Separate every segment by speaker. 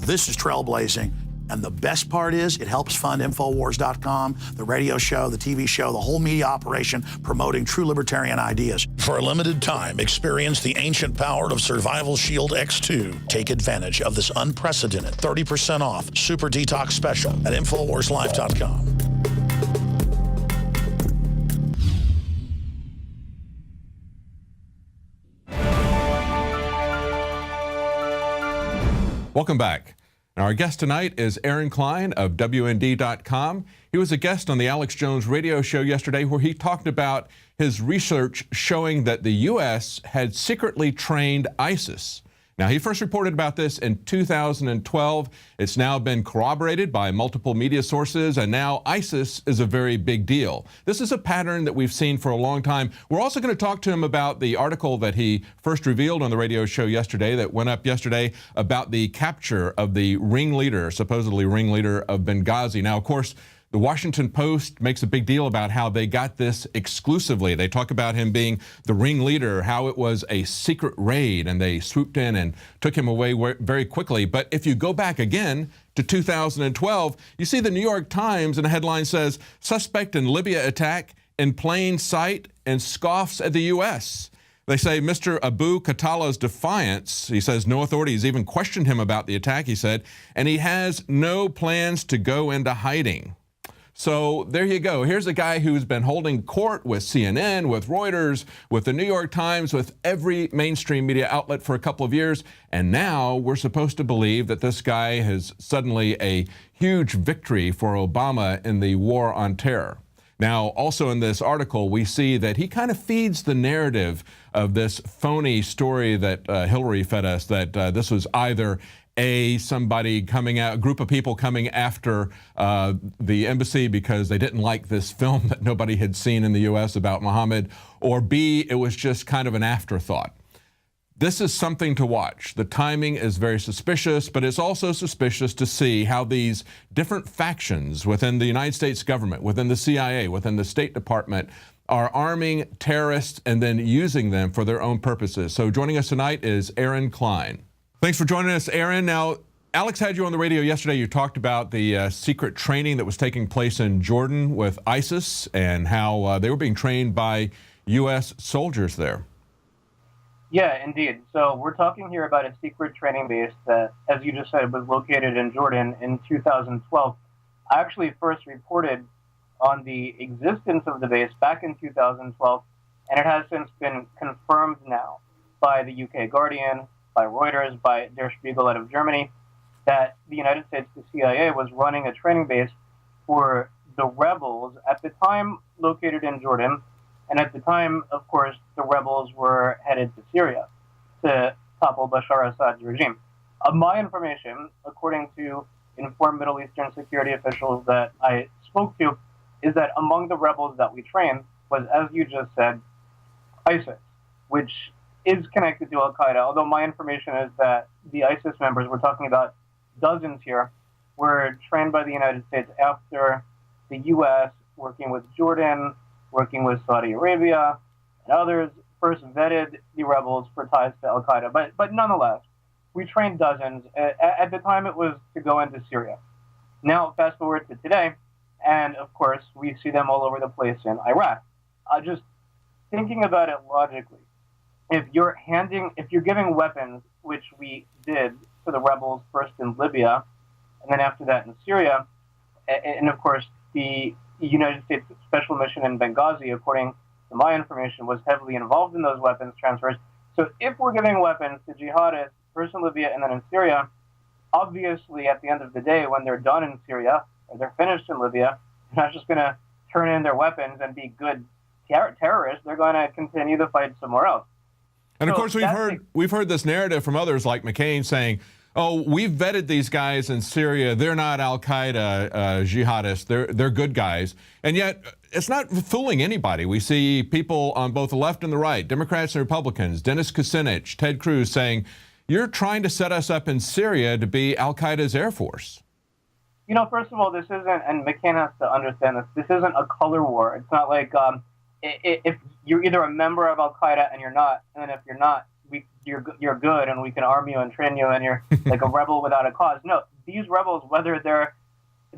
Speaker 1: This is trailblazing. And the best part is it helps fund INFOWARS.com, the radio show, the TV show, the whole media operation promoting true libertarian ideas. For a limited time, experience the ancient power of Survival Shield X2. Take advantage of this unprecedented 30% off Super Detox special at INFOWARSLive.com.
Speaker 2: Welcome back. Now, our guest tonight is Aaron Klein of WND.com. He was a guest on the Alex Jones radio show yesterday where he talked about his research showing that the U.S. had secretly trained ISIS. Now, he first reported about this in 2012. It's now been corroborated by multiple media sources, and now ISIS is a very big deal. This is a pattern that we've seen for a long time. We're also going to talk to him about the article that he first revealed on the radio show yesterday that went up yesterday about the capture of the ringleader, supposedly ringleader of Benghazi. Now, of course, the Washington Post makes a big deal about how they got this exclusively. They talk about him being the ringleader, how it was a secret raid, and they swooped in and took him away very quickly. But if you go back again to 2012, you see the New York Times, and a headline says, "Suspect in Libya attack in plain sight," and scoffs at the U.S. They say Mr. Abu Khatalah's defiance, he says no authorities even questioned him about the attack, he said, and he has no plans to go into hiding. So there you go. Here's a guy who's been holding court with CNN, with Reuters, with the New York Times, with every mainstream media outlet for a couple of years. And now we're supposed to believe that this guy has suddenly a huge victory for Obama in the war on terror. Now, also in this article, we see that he kind of feeds the narrative of this phony story that Hillary fed us, that this was either somebody coming out, a group of people coming after the embassy because they didn't like this film that nobody had seen in the U.S. about Muhammad, or B, it was just kind of an afterthought. This is something to watch. The timing is very suspicious, but it's also suspicious to see how these different factions within the United States government, within the CIA, within the State Department, are arming terrorists and then using them for their own purposes. So joining us tonight is Aaron Klein. Thanks for joining us, Aaron. Now, Alex had you on the radio yesterday. You talked about the secret training that was taking place in Jordan with ISIS and how they were being trained by U.S. soldiers there.
Speaker 3: Yeah, indeed. So we're talking here about a secret training base that, as you just said, was located in Jordan in 2012. I actually first reported on the existence of the base back in 2012, and it has since been confirmed now by the UK Guardian, by Reuters, by Der Spiegel out of Germany, that the United States, the CIA, was running a training base for the rebels, at the time located in Jordan, and at the time, of course, the rebels were headed to Syria to topple Bashar Assad's regime. My information, according to informed Middle Eastern security officials that I spoke to, is that among the rebels that we trained was, as you just said, ISIS, which is connected to Al-Qaeda, although my information is that the ISIS members, we're talking about dozens here, were trained by the United States after the U.S., working with Jordan, working with Saudi Arabia, and others, first vetted the rebels for ties to Al-Qaeda. But nonetheless, we trained dozens. At the time, it was to go into Syria. Now, fast forward to today, and of course, we see them all over the place in Iraq. Just thinking about it logically, if you're giving weapons, which we did to the rebels first in Libya, and then after that in Syria, and of course, the United States Special Mission in Benghazi, according to my information, was heavily involved in those weapons transfers. So if we're giving weapons to jihadists, first in Libya and then in Syria, obviously at the end of the day, when they're done in Syria, or they're finished in Libya, they're not just going to turn in their weapons and be good terrorists. They're going to continue the fight somewhere else.
Speaker 2: And of course, we've heard this narrative from others like McCain saying, oh, we've vetted these guys in Syria. They're not Al-Qaeda jihadists. They're good guys. And yet, it's not fooling anybody. We see people on both the left and the right, Democrats and Republicans, Dennis Kucinich, Ted Cruz, saying, you're trying to set us up in Syria to be Al-Qaeda's Air Force.
Speaker 3: You know, first of all, this isn't, and McCain has to understand this isn't a color war. It's not like if you're either a member of Al-Qaeda and you're not, and then if you're not, you're good and we can arm you and train you and you're like a rebel without a cause. No, these rebels, whether they're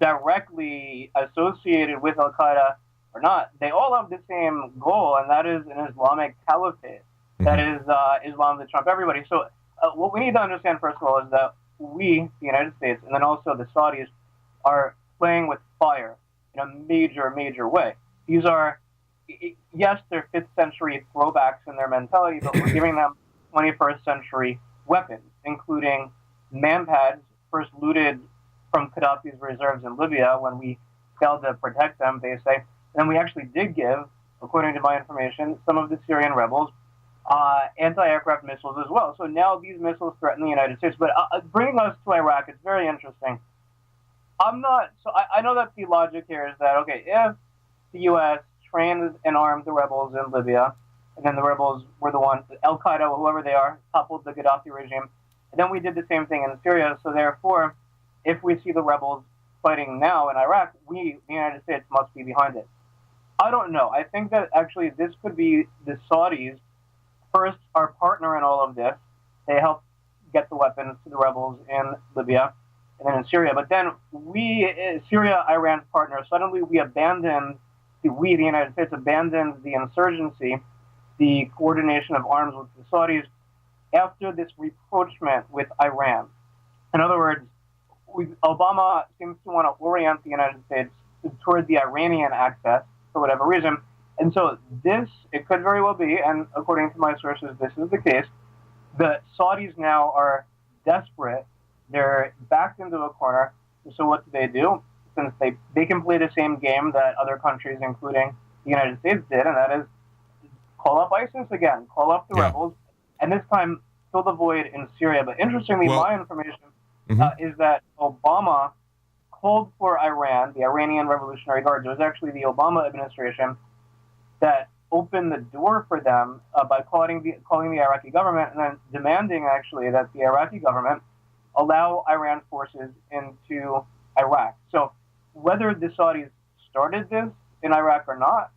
Speaker 3: directly associated with Al Qaeda or not, they all have the same goal, and that is an Islamic caliphate. That is Islam to trump everybody. So what we need to understand, first of all, is that we, the United States, and then also the Saudis, are playing with fire in a major, major way. These are, yes, they're 5th century throwbacks in their mentality, but we're giving them 21st century weapons, including manpads, first looted from Gaddafi's reserves in Libya when we failed to protect them, they say. And then we actually did give, according to my information, some of the Syrian rebels anti-aircraft missiles as well. So now these missiles threaten the United States. But bringing us to Iraq, it's very interesting. I know that the logic here is that, okay, if the U.S. trained and armed the rebels in Libya, and then the rebels were the ones, Al-Qaeda, or whoever they are, toppled the Gaddafi regime, and then we did the same thing in Syria. So therefore, if we see the rebels fighting now in Iraq, we, the United States, must be behind it. I don't know. I think that actually this could be the Saudis, first, our partner in all of this. They helped get the weapons to the rebels in Libya and then in Syria. But then we, Syria, Iran's partner, suddenly we abandoned, the United States abandoned the insurgency, the coordination of arms with the Saudis after this rapprochement with Iran. In other words, Obama seems to want to orient the United States toward the Iranian axis for whatever reason. And so this, it could very well be, and according to my sources, this is the case, the Saudis now are desperate. They're backed into a corner. So what do? Since they can play the same game that other countries, including the United States, did, and that is call up ISIS again, call up the rebels, and this time fill the void in Syria. But interestingly, my information is that Obama called for Iran, the Iranian Revolutionary Guards. It was actually the Obama administration that opened the door for them by calling the Iraqi government and then demanding, actually, that the Iraqi government allow Iran forces into Iraq. So whether the Saudis started this in Iraq or not,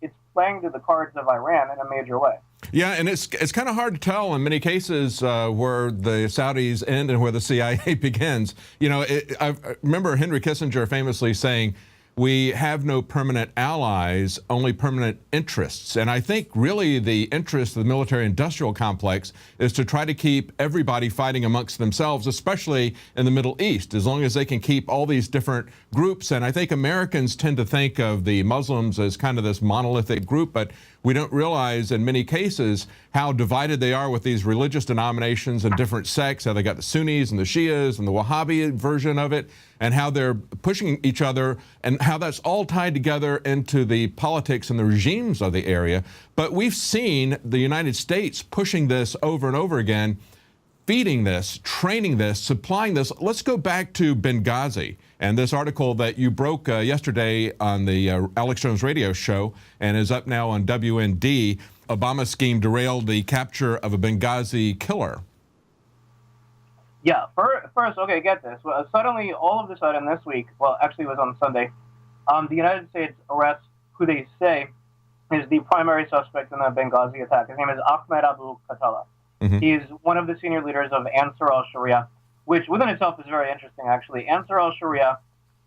Speaker 3: it's playing to the cards of Iran in a major way.
Speaker 2: Yeah, and it's kind of hard to tell in many cases where the Saudis end and where the CIA begins. You know, I remember Henry Kissinger famously saying, "We have no permanent allies, only permanent interests." And I think really the interest of the military-industrial complex is to try to keep everybody fighting amongst themselves, especially in the Middle East, as long as they can keep all these different groups. And I think Americans tend to think of the Muslims as kind of this monolithic group, but we don't realize in many cases how divided they are with these religious denominations and different sects, how they got the Sunnis and the Shias and the Wahhabi version of it, and how they're pushing each other, and how that's all tied together into the politics and the regimes of the area. But we've seen the United States pushing this over and over again, feeding this, training this, supplying this. Let's go back to Benghazi and this article that you broke yesterday on the Alex Jones radio show and is up now on WND. Obama scheme derailed the capture of a Benghazi killer.
Speaker 3: Yeah, first, okay, get this. Suddenly, all of a sudden this week, well, actually it was on Sunday, the United States arrests who they say is the primary suspect in the Benghazi attack. His name is Ahmed Abu Khatala. He's one of the senior leaders of Ansar al-Sharia, which within itself is very interesting, actually. Ansar al-Sharia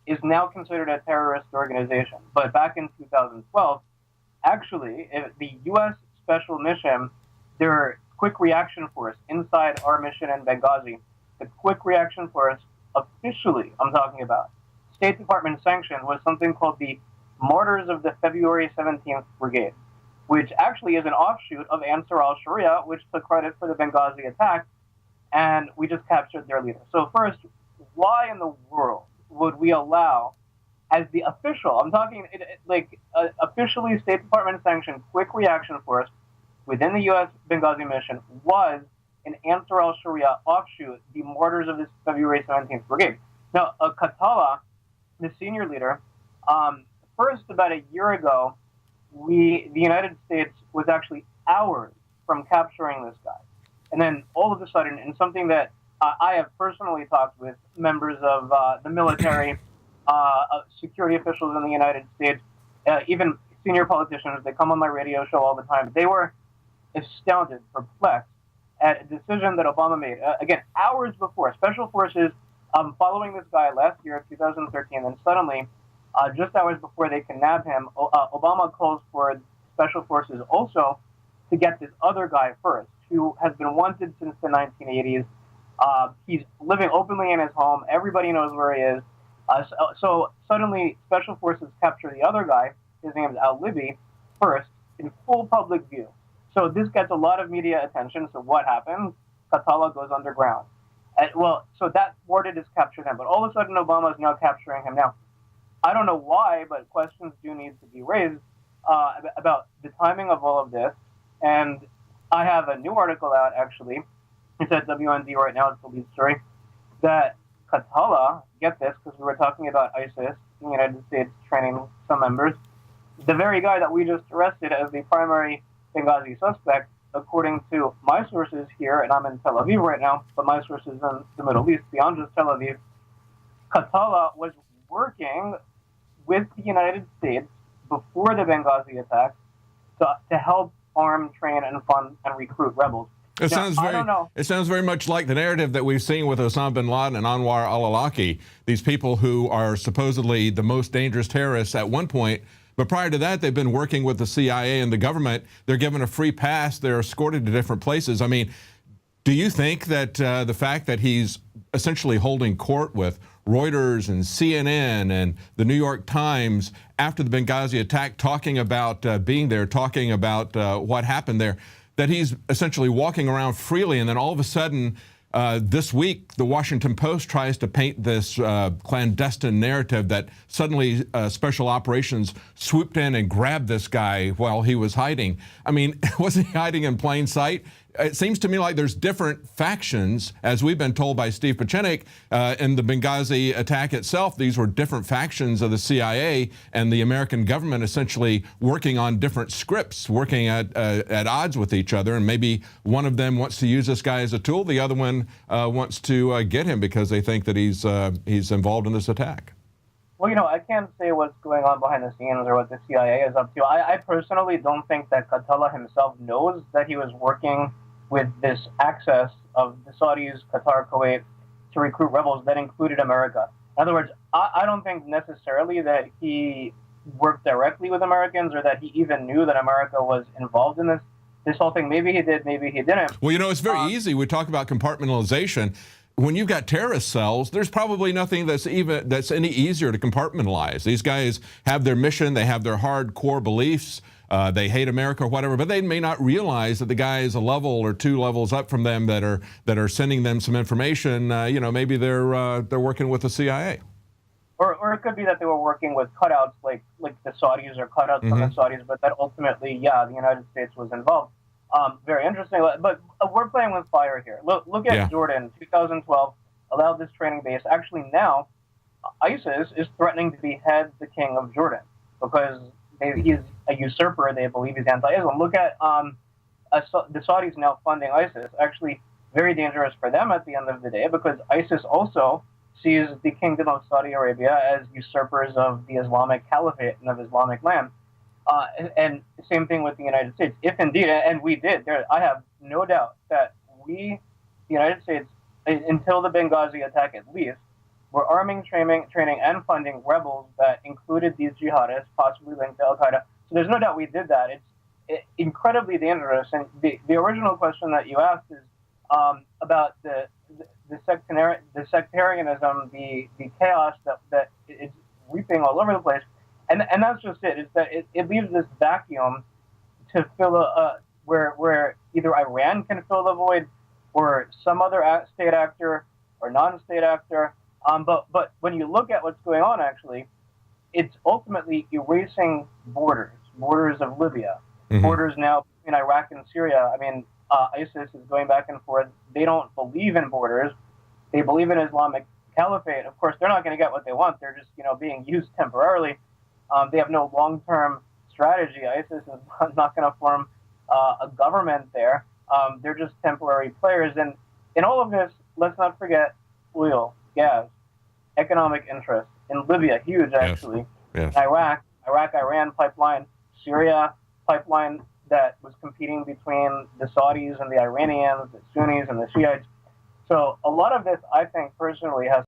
Speaker 3: is now considered a terrorist organization. But back in 2012, actually, the U.S. Special Mission, their quick reaction force inside our mission in Benghazi, the quick reaction force officially, I'm talking about, State Department sanctioned, was something called the Martyrs of the February 17th Brigade, which actually is an offshoot of Ansar al-Sharia, which took credit for the Benghazi attack, and we just captured their leader. So first, why in the world would we allow, as the official, I'm talking officially State Department sanctioned quick reaction force within the U.S. Benghazi mission was an Ansar al-Sharia offshoot, the Martyrs of the February 17th Brigade. Now, Khatala, the senior leader, first about a year ago, the United States was actually hours from capturing this guy. And then all of a sudden, in something that I have personally talked with members of the military, security officials in the United States, even senior politicians, they come on my radio show all the time. They were astounded, perplexed at a decision that Obama made, again, hours before. Special forces following this guy last year, 2013, and suddenly, just hours before they can nab him, Obama calls for special forces also to get this other guy first, who has been wanted since the 1980s. He's living openly in his home. Everybody knows where he is. So suddenly, special forces capture the other guy. His name is al-Libi, first, in full public view. So this gets a lot of media attention. So what happens? Khatallah goes underground. So that thwarted his capture then. But all of a sudden, Obama is now capturing him. Now, I don't know why, but questions do need to be raised about the timing of all of this. And I have a new article out, actually. It's at WND right now. It's the lead story. That Khatallah, get this, because we were talking about ISIS in the United States training some members. The very guy that we just arrested as the primary Benghazi suspect, according to my sources here, and I'm in Tel Aviv right now, but my sources in the Middle East, beyond just Tel Aviv, Khatallah was working with the United States before the Benghazi attack to help arm, train, and fund and recruit rebels.
Speaker 2: It sounds very much like the narrative that we've seen with Osama bin Laden and Anwar al-Awlaki, these people who are supposedly the most dangerous terrorists at one point. But prior to that, they've been working with the CIA and the government. They're given a free pass. They're escorted to different places. I mean, do you think that the fact that he's essentially holding court with Reuters and CNN and the New York Times after the Benghazi attack, talking about being there, talking about what happened there, that he's essentially walking around freely, and then all of a sudden this week, the Washington Post tries to paint this clandestine narrative that suddenly special operations swooped in and grabbed this guy while he was hiding. I mean, wasn't he hiding in plain sight? It seems to me like there's different factions, as we've been told by Steve Pachenik, in the Benghazi attack itself. These were different factions of the CIA and the American government essentially working on different scripts, working at odds with each other. And maybe one of them wants to use this guy as a tool. The other one wants to get him because they think that he's involved in this attack.
Speaker 3: Well, you know, I can't say what's going on behind the scenes or what the CIA is up to. I personally don't think that Khatallah himself knows that he was working with this access of the Saudis, Qatar, Kuwait to recruit rebels that included America. In other words, I don't think necessarily that he worked directly with Americans or that he even knew that America was involved in this whole thing. Maybe he did, maybe he didn't.
Speaker 2: Well, you know, it's very easy. We talk about compartmentalization. When you've got terrorist cells, there's probably nothing that's any easier to compartmentalize. These guys have their mission, they have their hardcore beliefs, they hate America or whatever, but they may not realize that the guy is a level or two levels up from them that are sending them some information. You know, maybe they're working with the CIA.
Speaker 3: Or it could be that they were working with cutouts like the Saudis or cutouts from the Saudis, but that ultimately, yeah, the United States was involved. Very interesting, but we're playing with fire here. Look at Jordan, 2012, allowed this training base. Actually now, ISIS is threatening to behead the king of Jordan because he's a usurper. They believe he's anti-Islam. Look at the Saudis now funding ISIS. Actually, very dangerous for them at the end of the day because ISIS also sees the kingdom of Saudi Arabia as usurpers of the Islamic caliphate and of Islamic land. And same thing with the United States. If indeed, and we did, I have no doubt that the United States, until the Benghazi attack at least, were arming, training, and funding rebels that included these jihadists, possibly linked to Al-Qaeda. So there's no doubt we did that. It's incredibly dangerous. And the original question that you asked is about the sectarianism, the chaos that is reaping all over the place. And that's just it. Is that it leaves this vacuum to fill where either Iran can fill the void, or some other state actor or non-state actor. But when you look at what's going on, actually, it's ultimately erasing borders of Libya, borders now in Iraq and Syria. I mean, ISIS is going back and forth. They don't believe in borders. They believe in Islamic caliphate. Of course, they're not going to get what they want. They're just being used temporarily. They have no long-term strategy. ISIS is not going to form a government there. They're just temporary players. And in all of this, let's not forget oil, gas, economic interest. In Libya, huge actually.
Speaker 2: Yes.
Speaker 3: Iraq, Iran pipeline, Syria pipeline. that was competing between the Saudis and the Iranians, the Sunnis and the Shiites. So a lot of this, I think, personally, has